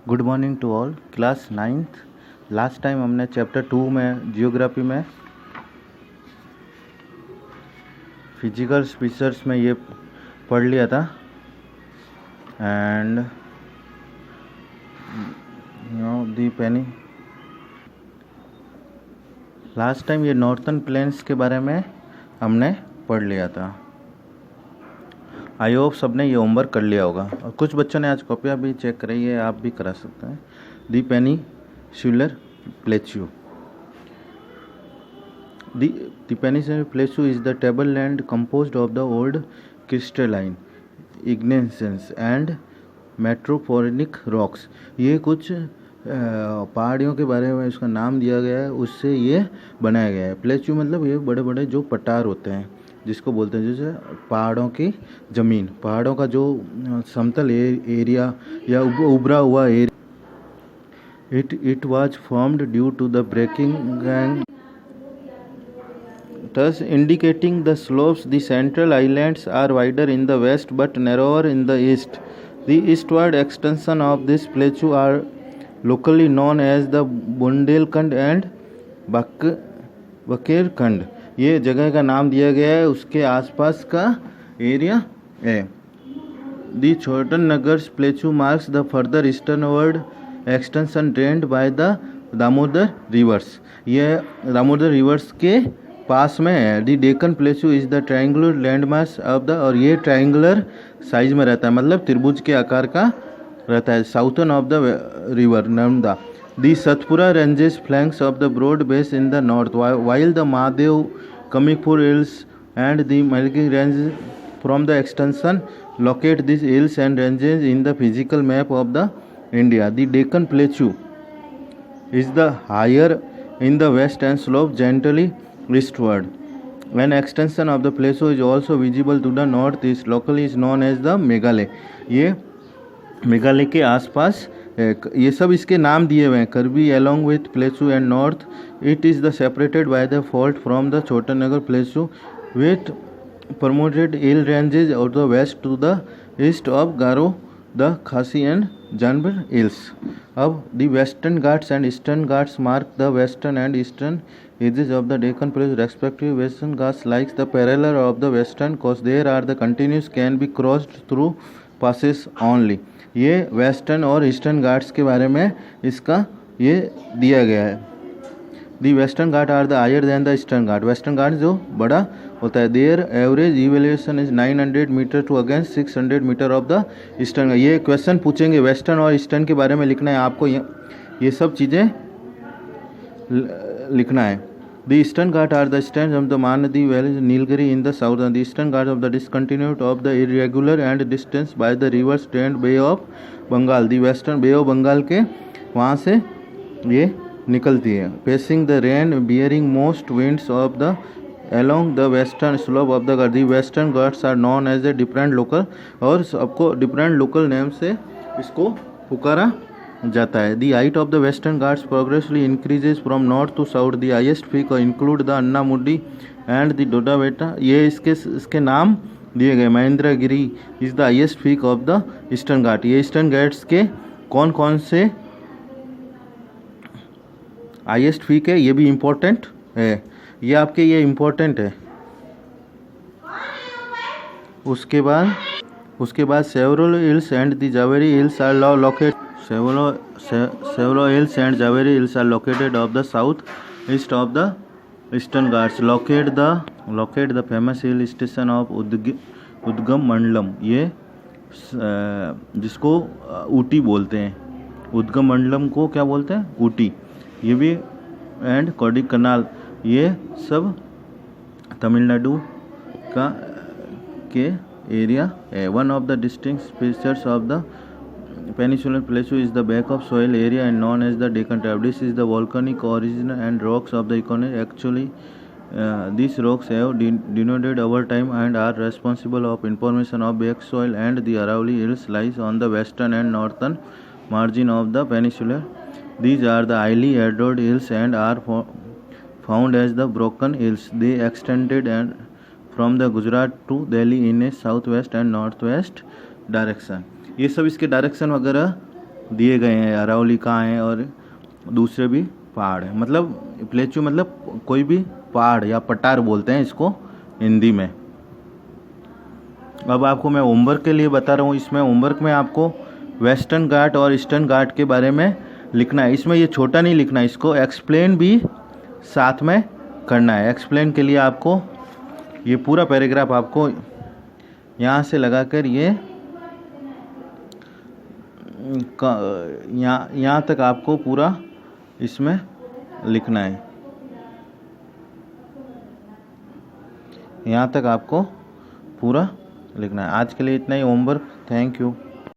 Good morning to all. Class 9th। Last time हमने chapter 2 में geography में physical features में ये पढ़ लिया था। And the Penney last time ये नॉर्थर्न प्लेन्स के बारे में हमने पढ़ लिया था। आई होप सबने ये होमवर्क कर लिया होगा और कुछ बच्चों ने आज कॉपियाँ भी चेक कराई है, आप भी करा सकते हैं। दी peninsular plateau. The Peninsular Plateau is the tableland composed of the old crystalline, igneous and metamorphic rocks। ये कुछ पहाड़ियों के बारे में इसका नाम दिया गया है, उससे ये बनाया गया है। प्लेट्यू मतलब ये बड़े बड़े जो पठार होते हैं जिसको बोलते हैं, जैसे पहाड़ों की ज़मीन, पहाड़ों का जो समतल एरिया या उभरा हुआ area. It was formed due to the breaking and thus indicating the slopes. The central islands are wider in the west but narrower in the east. The eastward extension of this plateau are locally known as the Bundelkhand and Baghelkhand. ये जगह का नाम दिया गया है उसके आसपास का एरिया है। The Chhotanagpur plateau marks the further easternward extension drained by the Damodar rivers. ये दामोदर रिवर्स के पास में है। The Deccan plateau is the triangular landmass of the, और ये ट्रायंगुलर साइज में रहता है, मतलब त्रिभुज के आकार का रहता है। Southern of the river Narmada. The Satpura ranges flanks of the broad base in the north while the Mahadev Kaimur hills and the मलकी range from the extension locate this hills and ranges in the physical map of the India. The Deccan plateau is the higher in the west and slope gently eastward. An extension of the plateau is also visible to the northeast. Locally is known as the Meghalaya. ये मेघालय के आसपास ये सब इसके नाम दिए हुए हैं। करबी along with plateau and north it is the separated by the fault from the छोटानगर plateau with promoted hill ranges of the west to the east of Garo, the Khasi and Janbar hills. अब the western Ghats and eastern Ghats mark the western and eastern edges of the Deccan Plateau respectively. Western Ghats lies the parallel of the western coast. There are the continuous can be crossed through passes only. ये western और eastern ghats के बारे में इसका ये दिया गया है। The western ghat are the higher than the eastern ghat. Western ghat जो बड़ा होता है। Their average elevation is 900 meter to against 600 meter of the eastern. ये क्वेश्चन पूछेंगे वेस्टर्न और ईस्टर्न के बारे में लिखना है आपको, ये सब चीज़ें लिखना है। The eastern ghat are the stand of the Mahanadi valley Nilgiri in the south. The eastern ghat of the discontinuous of the irregular and distance by the river strand bay of Bengal. The western bay of Bengal के वहाँ से ये निकलती है। Facing the rain bearing most winds of the along the western slope of the Ghats. Western Ghats are known as a different local, और सबको different local name से इसको पुकारा जाता है। The height of the western Ghats progressively increases from north to south. The highest peak include the Annamudi and the Dodabetta. ये इसके नाम दिए गए। Mahendragiri is the highest peak of the eastern Ghats. ये ईस्टर्न घाट्स के कौन कौन से हाईएस्ट पीक है ये भी इम्पोर्टेंट है, ये आपके ये इम्पोर्टेंट है। उसके बाद Shevaroy hills and the Javadi hills are located. Shevaroy hills and Javadi hills are located of the south east of the eastern Ghats. Locate the famous hill station of Udhagamandalam. ये जिसको ऊटी बोलते हैं, उद्गम मंडलम को क्या बोलते हैं, ऊटी। ये भी एंड कोडाइकनाल, ये सब तमिलनाडु का के एरिया है। One of the distinctive features of the peninsular plateau is the back of soil area and known as the Deccan tribe. This is the volcanic origin and rocks of the economy. Actually these rocks have denuded over time and are responsible of information of back soil, and the Aravalli Hills lies on the western and northern margin of the peninsula. These are the highly eroded hills and are found as the broken hills. They extended and from the Gujarat to Delhi in a southwest and northwest direction. ये सब इसके direction वगैरह दिए गए हैं, अरावली कहाँ है और दूसरे भी पहाड़ है। मतलब प्लेचू मतलब कोई भी पहाड़ या पठार बोलते हैं इसको हिंदी में। अब आपको मैं होमवर्क के लिए बता रहा हूँ। इसमें होमवर्क में आपको वेस्टर्न घाट और ईस्टर्न घाट के बारे में लिखना है। इसमें ये छोटा नहीं लिखना है, इसको एक्सप्लेन भी साथ में करना है। एक्सप्लेन के लिए आपको ये पूरा पैराग्राफ आपको यहाँ से लगाकर ये यहाँ तक आपको पूरा इसमें लिखना है। यहाँ तक आपको पूरा लिखना है। आज के लिए इतना ही होमवर्क। Thank you.